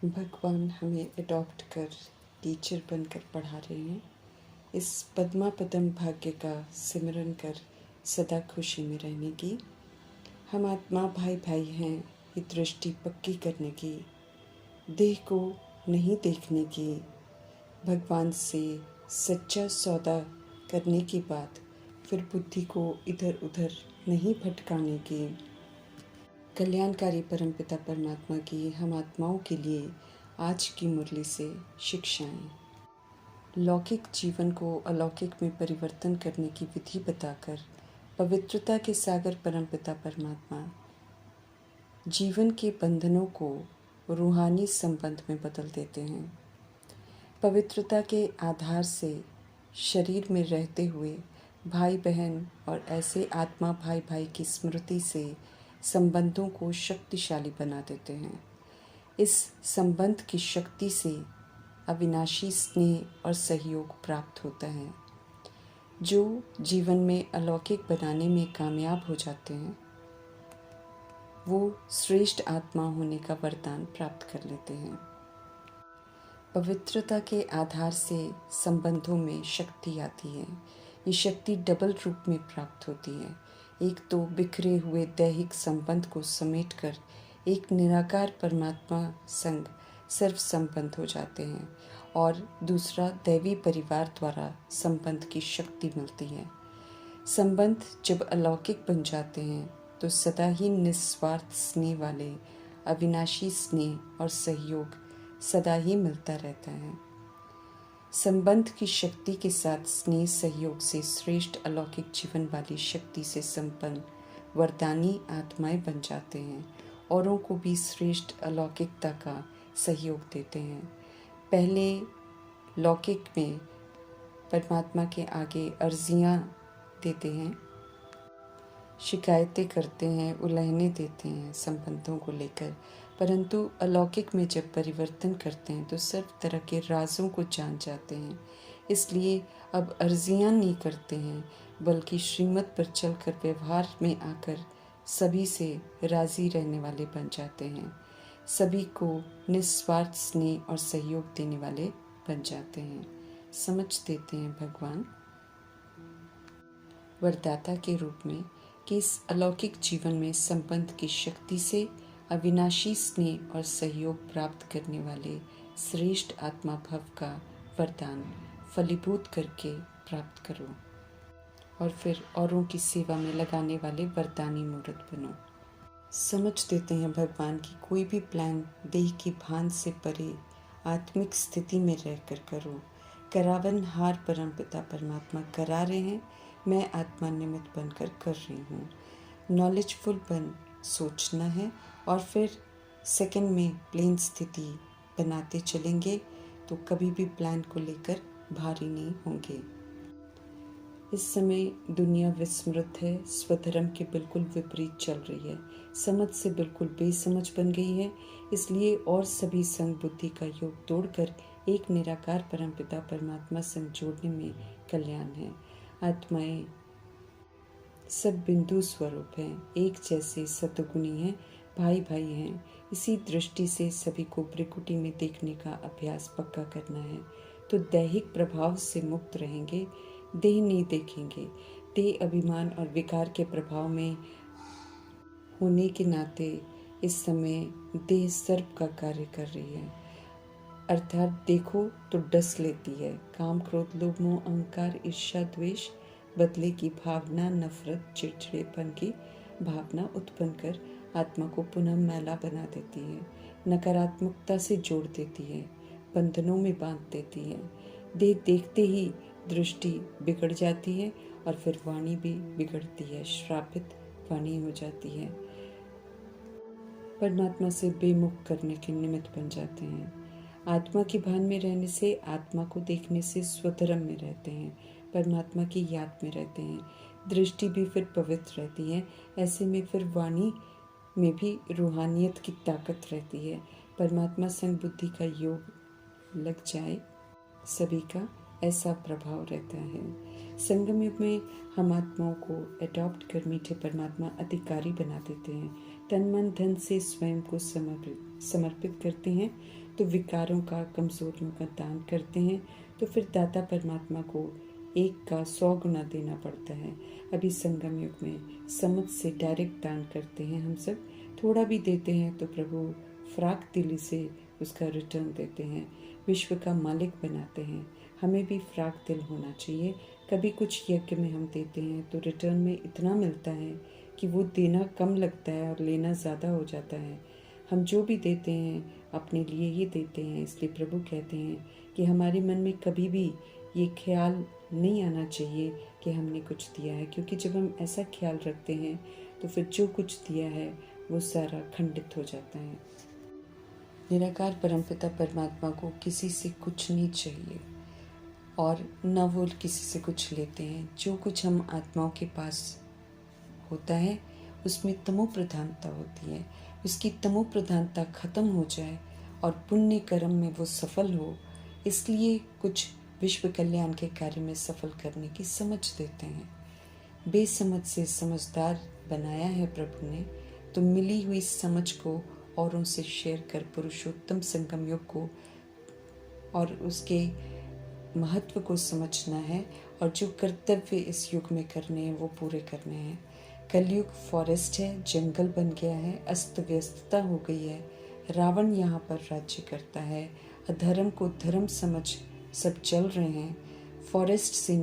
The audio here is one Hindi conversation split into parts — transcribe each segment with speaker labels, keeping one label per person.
Speaker 1: भगवान हमें अडॉप्ट कर टीचर बनकर पढ़ा रहे हैं। इस पद्मा पदम भाग्य का सिमरन कर सदा खुशी में रहने की। हम आत्मा भाई भाई हैं, ये दृष्टि पक्की करने की, देह को नहीं देखने की, भगवान से सच्चा सौदा करने की बात, फिर बुद्धि को इधर उधर नहीं भटकाने की। कल्याणकारी परमपिता परमात्मा की हम आत्माओं के लिए आज की मुरली से शिक्षाएं। लौकिक जीवन को अलौकिक में परिवर्तन करने की विधि बताकर पवित्रता के सागर परमपिता परमात्मा जीवन के बंधनों को रूहानी संबंध में बदल देते हैं। पवित्रता के आधार से शरीर में रहते हुए भाई बहन और ऐसे आत्मा भाई भाई की स्मृति से संबंधों को शक्तिशाली बना देते हैं। इस संबंध की शक्ति से अविनाशी स्नेह और सहयोग प्राप्त होता है। जो जीवन में अलौकिक बनाने में कामयाब हो जाते हैं, वो श्रेष्ठ आत्मा होने का वरदान प्राप्त कर लेते हैं। पवित्रता के आधार से संबंधों में शक्ति आती है। ये शक्ति डबल रूप में प्राप्त होती है। एक तो बिखरे हुए दैहिक संबंध को समेटकर एक निराकार परमात्मा संग सर्व संबंध हो जाते हैं, और दूसरा दैवी परिवार द्वारा संबंध की शक्ति मिलती है। संबंध जब अलौकिक बन जाते हैं तो सदा ही निस्वार्थ स्नेह वाले अविनाशी स्नेह और सहयोग सदा ही मिलता रहता है। संबंध की शक्ति के साथ स्नेह सहयोग से श्रेष्ठ अलौकिक जीवन वाली शक्ति से संपन्न वरदानी आत्माएं बन जाते हैं, औरों को भी श्रेष्ठ अलौकिकता का सहयोग देते हैं। पहले लौकिक में परमात्मा के आगे अर्जियां देते हैं, शिकायतें करते हैं, उलहने देते हैं संबंधों को लेकर, परंतु अलौकिक में जब परिवर्तन करते हैं तो सर्व तरह के राजों को जान जाते हैं। इसलिए अब अर्जियां नहीं करते हैं, बल्कि श्रीमत पर चलकर व्यवहार में आकर सभी से राजी रहने वाले बन जाते हैं। सभी को निस्वार्थ स्नेह और सहयोग देने वाले बन जाते हैं। समझ देते हैं भगवान वरदाता के रूप में कि इस अलौकिक जीवन में संबंध की शक्ति से अविनाशी स्नेह और सहयोग प्राप्त करने वाले श्रेष्ठ आत्मा भव का वरदान फलीभूत करके प्राप्त करो, और फिर औरों की सेवा में लगाने वाले वरदानी मूर्त बनो। समझ देते हैं भगवान की कोई भी प्लान देह की भान से परे आत्मिक स्थिति में रहकर करो। करावन हार परमपिता परमात्मा करा रहे हैं, मैं आत्मा निमित्त बनकर कर रही हूँ। नॉलेजफुल बन सोचना है, और फिर सेकंड में प्लेन स्थिति बनाते चलेंगे तो कभी भी प्लान को लेकर भारी नहीं होंगे। इस समय दुनिया विस्मृत है, स्वधर्म के बिल्कुल विपरीत चल रही है, समझ से बिल्कुल बेसमझ बन गई है। इसलिए और सभी संग बुद्धि का योग तोड़कर एक निराकार परमपिता परमात्मा संग जोड़ने में कल्याण है। आत्माएं सब बिंदु स्वरूप हैं, एक जैसे सतगुणी हैं, भाई भाई हैं। इसी दृष्टि से सभी को ब्रिकुटी में देखने का अभ्यास पक्का करना है, तो दैहिक प्रभाव से मुक्त रहेंगे। देह नहीं देखेंगे। देह अभिमान और विकार के प्रभाव में होने के नाते इस समय देह सर्प का कार्य कर रही है, अर्थात देखो तो डस लेती है। काम क्रोध लोभ मोह अहंकार ईर्ष्या द्वेष बदले की भावना, नफरत चिड़चिड़ेपन की भावना उत्पन्न कर आत्मा को पुनः मैला बना देती है, नकारात्मकता से जोड़ देती है, बंधनों में बांध देती है। देह देखते ही दृष्टि बिगड़ जाती है, और फिर वाणी भी बिगड़ती है, श्रापित वाणी हो जाती है, परमात्मा से बेमुख करने के निमित्त बन जाते हैं। आत्मा की भान में रहने से, आत्मा को देखने से स्वधर्म में रहते हैं, परमात्मा की याद में रहते हैं, दृष्टि भी फिर पवित्र रहती है। ऐसे में फिर वाणी में भी रूहानियत की ताकत रहती है। परमात्मा संग बुद्धि का योग लग जाए, सभी का ऐसा प्रभाव रहता है। संगम युग में हम आत्माओं को अडॉप्ट कर मीठे परमात्मा अधिकारी बना देते हैं। तन मन धन से स्वयं को समर्पित करते हैं, तो विकारों का, कमजोरियों का दान करते हैं, तो फिर दाता परमात्मा को 1 का 100 गुना देना पड़ता है। अभी संगम युग में समझ से डायरेक्ट दान करते हैं हम सब। थोड़ा भी देते हैं तो प्रभु फ्राक दिली से उसका रिटर्न देते हैं, विश्व का मालिक बनाते हैं। हमें भी फ्राक दिल होना चाहिए। कभी कुछ यज्ञ में हम देते हैं तो रिटर्न में इतना मिलता है कि वो देना कम लगता है और लेना ज़्यादा हो जाता है। हम जो भी देते हैं अपने लिए ही देते हैं, इसलिए प्रभु कहते हैं कि हमारे मन में कभी भी ये ख्याल नहीं आना चाहिए कि हमने कुछ दिया है, क्योंकि जब हम ऐसा ख्याल रखते हैं तो फिर जो कुछ दिया है वो सारा खंडित हो जाता है। निराकार परमपिता परमात्मा को किसी से कुछ नहीं चाहिए और न वो किसी से कुछ लेते हैं। जो कुछ हम आत्माओं के पास होता है उसमें तमो प्रधानता होती है। उसकी तमो प्रधानता खत्म हो जाए और पुण्य कर्म में वो सफल हो, इसलिए कुछ विश्व कल्याण के कार्य में सफल करने की समझ देते हैं। बेसमझ से समझदार बनाया है प्रभु ने, तो मिली हुई समझ को औरों से शेयर कर पुरुषोत्तम संगम युग को और उसके महत्व को समझना है, और जो कर्तव्य इस युग में करने हैं वो पूरे करने हैं। कलयुग फॉरेस्ट है, जंगल बन गया है, अस्त व्यस्तता हो गई है। रावण यहाँ पर राज्य करता है, अधर्म को धर्म समझ सब चल रहे हैं। फॉरेस्ट से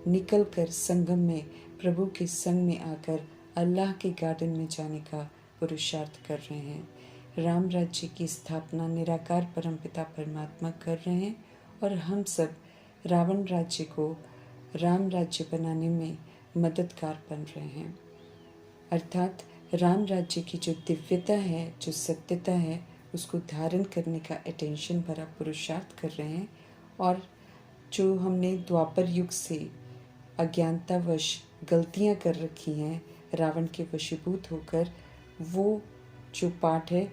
Speaker 1: निकल कर संगम में प्रभु के संग में आकर अल्लाह के गार्डन में जाने का पुरुषार्थ कर रहे हैं। राम राज्य की स्थापना निराकार परमपिता परमात्मा कर रहे हैं और हम सब रावण राज्य को राम राज्य बनाने में मददगार बन रहे हैं। अर्थात राम राज्य की जो दिव्यता है, जो सत्यता है, उसको धारण करने का अटेंशन भरा पुरुषार्थ कर रहे हैं। और जो हमने द्वापर युग से अज्ञानतावश गलतियां कर रखी हैं रावण के वशीभूत होकर, वो जो पाठ है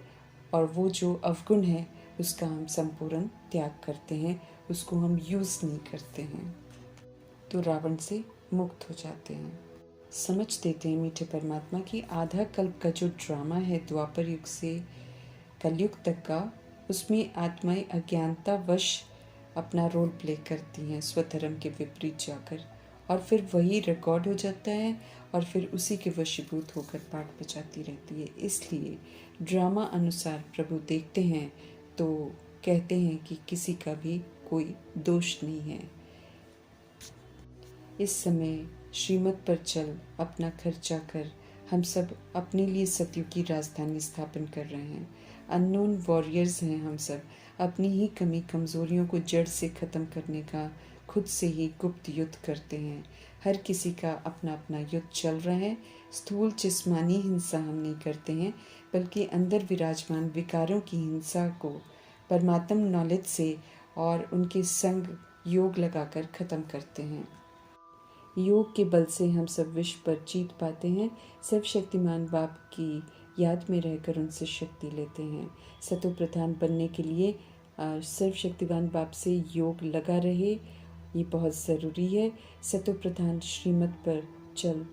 Speaker 1: और वो जो अवगुण है उसका हम संपूर्ण त्याग करते हैं, उसको हम यूज़ नहीं करते हैं, तो रावण से मुक्त हो जाते हैं। समझ देते हैं मीठे परमात्मा की आधा कल्प का जो ड्रामा है द्वापर युग से कलयुग तक का, उसमें आत्माएं अज्ञानतावश अपना रोल प्ले करती हैं स्वधर्म के विपरीत जाकर, और फिर वही रिकॉर्ड हो जाता है और फिर उसी के वशीभूत होकर पाठ बजाती रहती है। इसलिए ड्रामा अनुसार प्रभु देखते हैं तो कहते हैं कि किसी का भी कोई दोष नहीं है। इस समय श्रीमत पर चल अपना खर्चा कर हम सब अपने लिए सतयुग की राजधानी स्थापन कर रहे हैं। अननोन वॉरियर्स हैं हम सब, अपनी ही कमी कमज़ोरियों को जड़ से ख़त्म करने का खुद से ही गुप्त युद्ध करते हैं। हर किसी का अपना अपना युद्ध चल रहा है। स्थूल जिस्मानी हिंसा हम नहीं करते हैं, बल्कि अंदर विराजमान विकारों की हिंसा को परमात्म नॉलेज से और उनके संग योग लगाकर ख़त्म करते हैं। योग के बल से हम सब विश्व पर जीत पाते हैं। सर्वशक्तिमान बाप की याद में रहकर उनसे शक्ति लेते हैं। सतो प्रधान बनने के लिए सर्वशक्तिमान बाप से योग लगा रहे, ये बहुत ज़रूरी है। सतो प्रधान श्रीमत पर चल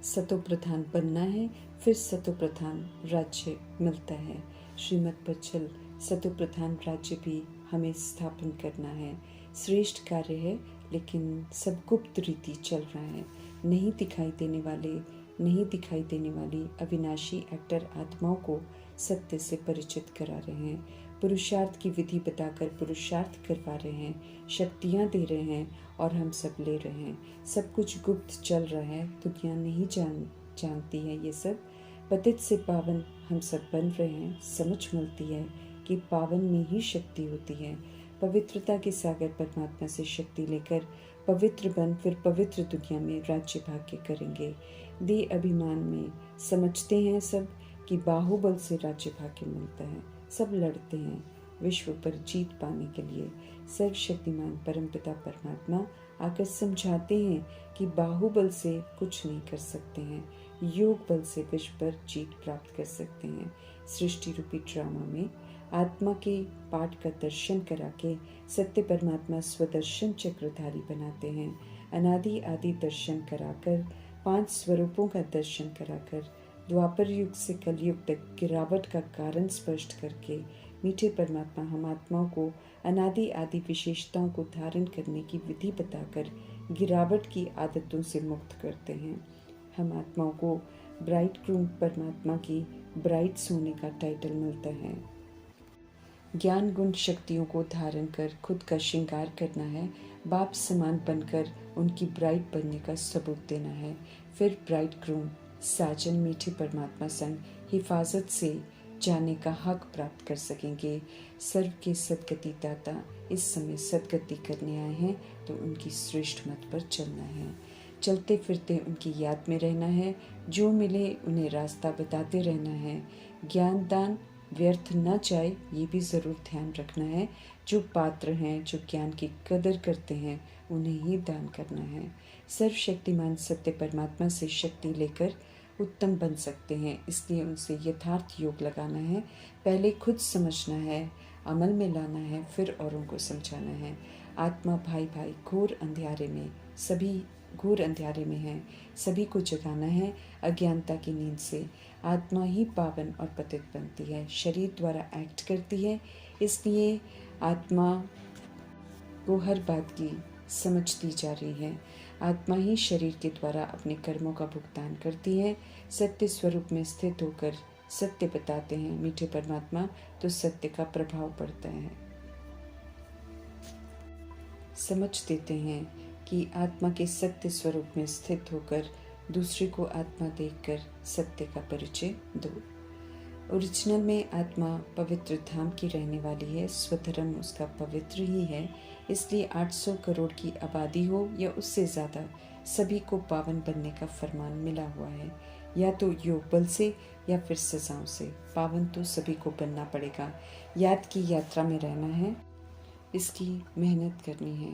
Speaker 1: सतो प्रधान बनना है, फिर सतो प्रधान राज्य मिलता है। श्रीमत पर चल सतो प्रधान राज्य भी हमें स्थापन करना है। श्रेष्ठ कार्य है, लेकिन सब गुप्त रीति चल रहा है। नहीं दिखाई देने वाली अविनाशी एक्टर आत्माओं को सत्य से परिचित करा रहे हैं। पुरुषार्थ की विधि बताकर पुरुषार्थ करवा रहे हैं, शक्तियाँ दे रहे हैं और हम सब ले रहे हैं। सब कुछ गुप्त चल रहा है, दुनिया नहीं जानती है ये सब। पतित से पावन हम सब बन रहे हैं। समझ मिलती है कि पावन में ही शक्ति होती है। पवित्रता के सागर परमात्मा से शक्ति लेकर पवित्र बन फिर पवित्र दुनिया में राज्य भाग्य करेंगे। दे अभिमान में समझते हैं सब कि बाहुबल से राज्य भाग्य मिलता है। सब लड़ते हैं विश्व पर जीत पाने के लिए। सर्वशक्तिमान परमपिता परमात्मा आकर समझाते हैं कि बाहुबल से कुछ नहीं कर सकते हैं, योग बल से विश्व पर जीत प्राप्त कर सकते हैं। सृष्टि रूपी ड्रामा में आत्मा के पाठ का दर्शन करा के सत्य परमात्मा स्वदर्शन चक्रधारी बनाते हैं। अनादि आदि दर्शन कराकर 5 स्वरूपों का दर्शन कराकर द्वापर युग से कलयुग तक गिरावट का कारण स्पष्ट करके मीठे परमात्मा हम आत्माओं को अनादि आदि विशेषताओं को धारण करने की विधि बताकर गिरावट की आदतों से मुक्त करते हैं। हम आत्माओं को ब्राइट ग्रूम परमात्मा की ब्राइट्स होने का टाइटल मिलता है। ज्ञान गुण शक्तियों को धारण कर खुद का श्रृंगार करना है, बाप समान बनकर उनकी ब्राइट बनने का सबूत देना है। फिर ब्राइट ग्रूम साजन मीठे परमात्मा संग हिफाजत से जाने का हक प्राप्त कर सकेंगे। सर्व के सदगति दाता इस समय सदगति करने आए हैं तो उनकी श्रेष्ठ मत पर चलना है। चलते फिरते उनकी याद में रहना है, जो मिले उन्हें रास्ता बताते रहना है। ज्ञान दान व्यर्थ न जाए ये भी ज़रूर ध्यान रखना है। जो पात्र हैं, जो ज्ञान की कदर करते हैं, उन्हें ही दान करना है। सर्वशक्तिमान सत्य परमात्मा से शक्ति लेकर उत्तम बन सकते हैं, इसलिए उनसे यथार्थ योग लगाना है। पहले खुद समझना है, अमल में लाना है, फिर औरों को समझाना है। आत्मा भाई भाई घोर अंधेरे में है, सभी को जगाना है। अज्ञानता की नींद से आत्मा ही पावन और पतित बनती है, शरीर द्वारा एक्ट करती है, इसलिए आत्मा को हर बात की समझ दी जा रही है। आत्मा ही शरीर के द्वारा अपने कर्मों का भुगतान करती है। सत्य स्वरूप में स्थित होकर सत्य बताते हैं मीठे परमात्मा, तो सत्य का प्रभाव पड़ता है। समझ देते हैं कि आत्मा के सत्य स्वरूप में स्थित होकर दूसरे को आत्मा देखकर सत्य का परिचय दो। ओरिजिनल में आत्मा पवित्र धाम की रहने वाली है, स्वधर्म उसका पवित्र ही है, इसलिए 800 करोड़ की आबादी हो या उससे ज़्यादा, सभी को पावन बनने का फरमान मिला हुआ है। या तो योग बल से या फिर सजाओं से पावन तो सभी को बनना पड़ेगा। याद की यात्रा में रहना है, इसकी मेहनत करनी है।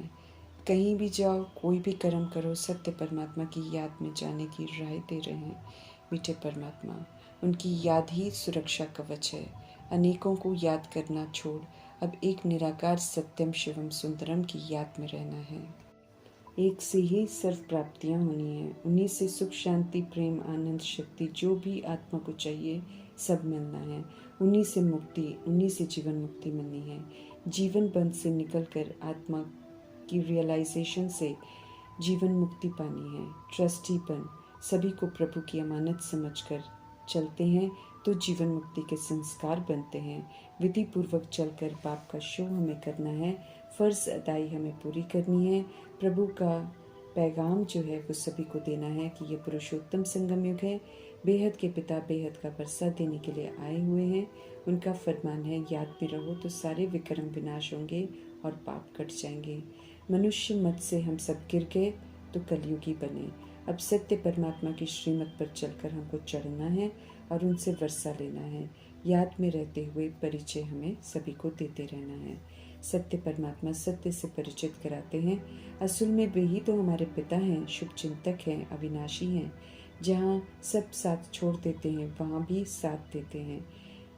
Speaker 1: कहीं भी जाओ, कोई भी कर्म करो, सत्य परमात्मा की याद में जाने की राय दे रहे हैं मीठे परमात्मा। उनकी याद ही सुरक्षा कवच है। अनेकों को याद करना छोड़ अब एक निराकार सत्यम शिवम सुंदरम की याद में रहना है। एक से ही सर्व प्राप्तियां होनी है, उन्हीं से सुख शांति प्रेम आनंद शक्ति जो भी आत्मा को चाहिए सब मिलना है। उन्हीं से मुक्ति, उन्हीं से जीवन मुक्ति मिलनी है। जीवन बंध से निकलकर आत्मा की रियलाइजेशन से जीवन मुक्ति पानी है। ट्रस्टीपन सभी को प्रभु की अमानत समझकर चलते हैं तो जीवन मुक्ति के संस्कार बनते हैं। विधि पूर्वक चलकर बाप का शो हमें करना है, फर्ज अदाई हमें पूरी करनी है। प्रभु का पैगाम जो है वो सभी को देना है कि ये पुरुषोत्तम संगम युग है। बेहद के पिता बेहद का बरसा देने के लिए आए हुए हैं। उनका फरमान है, याद में रहो तो सारे विक्रम विनाश होंगे और पाप कट जाएंगे। मनुष्य मत से हम सब गिर गए तो कलयुगी बने। अब सत्य परमात्मा की श्रीमत पर चलकर हमको चढ़ना है और उनसे वर्षा लेना है। याद में रहते हुए परिचय हमें सभी को देते रहना है। सत्य परमात्मा सत्य से परिचित कराते हैं। असल में वे ही तो हमारे पिता हैं, शुभ चिंतक हैं, अविनाशी हैं। जहाँ सब साथ छोड़ देते हैं वहाँ भी साथ देते हैं।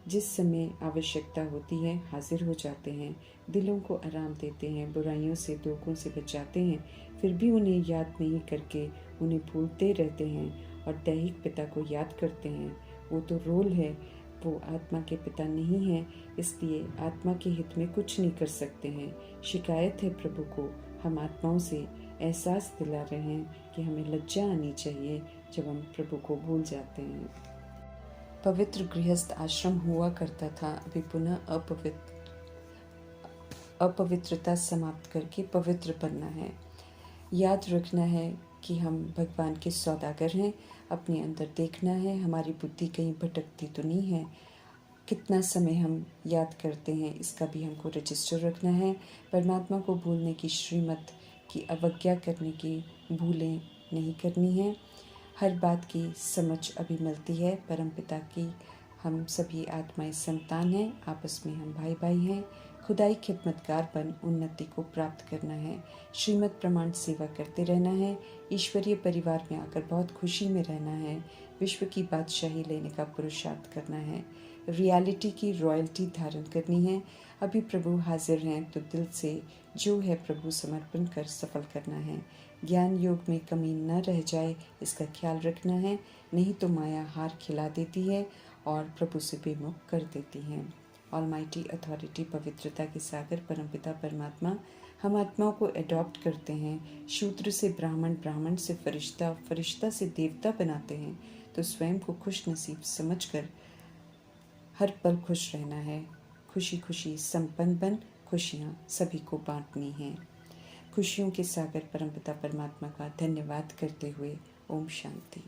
Speaker 1: जिस समय आवश्यकता होती है हाजिर हो जाते हैं, दिलों को आराम देते हैं, बुराइयों से धोखों से बचाते हैं। फिर भी उन्हें याद नहीं करके उन्हें भूलते रहते हैं और दैहिक पिता को याद करते हैं। वो तो रोल है, वो आत्मा के पिता नहीं है, इसलिए आत्मा के हित में कुछ नहीं कर सकते हैं। शिकायत है प्रभु को, हम आत्माओं से एहसास दिला रहे हैं कि हमें लज्जा आनी चाहिए जब हम प्रभु को भूल जाते हैं। पवित्र गृहस्थ आश्रम हुआ करता था, अभी पुनः अपवित्रता समाप्त करके पवित्र बनना है। याद रखना है कि हम भगवान के सौदागर हैं। अपने अंदर देखना है, हमारी बुद्धि कहीं भटकती तो नहीं है। कितना समय हम याद करते हैं इसका भी हमको रजिस्टर रखना है। परमात्मा को भूलने की श्रीमत की अवज्ञा करने की भूलें नहीं करनी है। हर बात की समझ अभी मिलती है। परमपिता की हम सभी आत्माएं संतान हैं, आपस में हम भाई भाई हैं। खुदाई खिदमतगार बन उन्नति को प्राप्त करना है। श्रीमत प्रमाण सेवा करते रहना है। ईश्वरीय परिवार में आकर बहुत खुशी में रहना है। विश्व की बादशाही लेने का पुरुषार्थ करना है। रियलिटी की रॉयल्टी धारण करनी है। अभी प्रभु हाजिर हैं तो दिल से जो है प्रभु समर्पण कर सफल करना है। ज्ञान योग में कमी न रह जाए इसका ख्याल रखना है, नहीं तो माया हार खिला देती है और प्रभु से बेमुख कर देती है। ऑलमाइटी अथॉरिटी, पवित्रता के सागर परमपिता परमात्मा हम आत्माओं को एडॉप्ट करते हैं। शूद्र से ब्राह्मण, ब्राह्मण से फरिश्ता, फरिश्ता से देवता बनाते हैं तो स्वयं को खुश नसीब समझकर हर पल खुश रहना है। खुशी खुशी संपन्न बन खुशियाँ सभी को बांटनी हैं। खुशियों के सागर परमपिता परमात्मा का धन्यवाद करते हुए ओम शांति।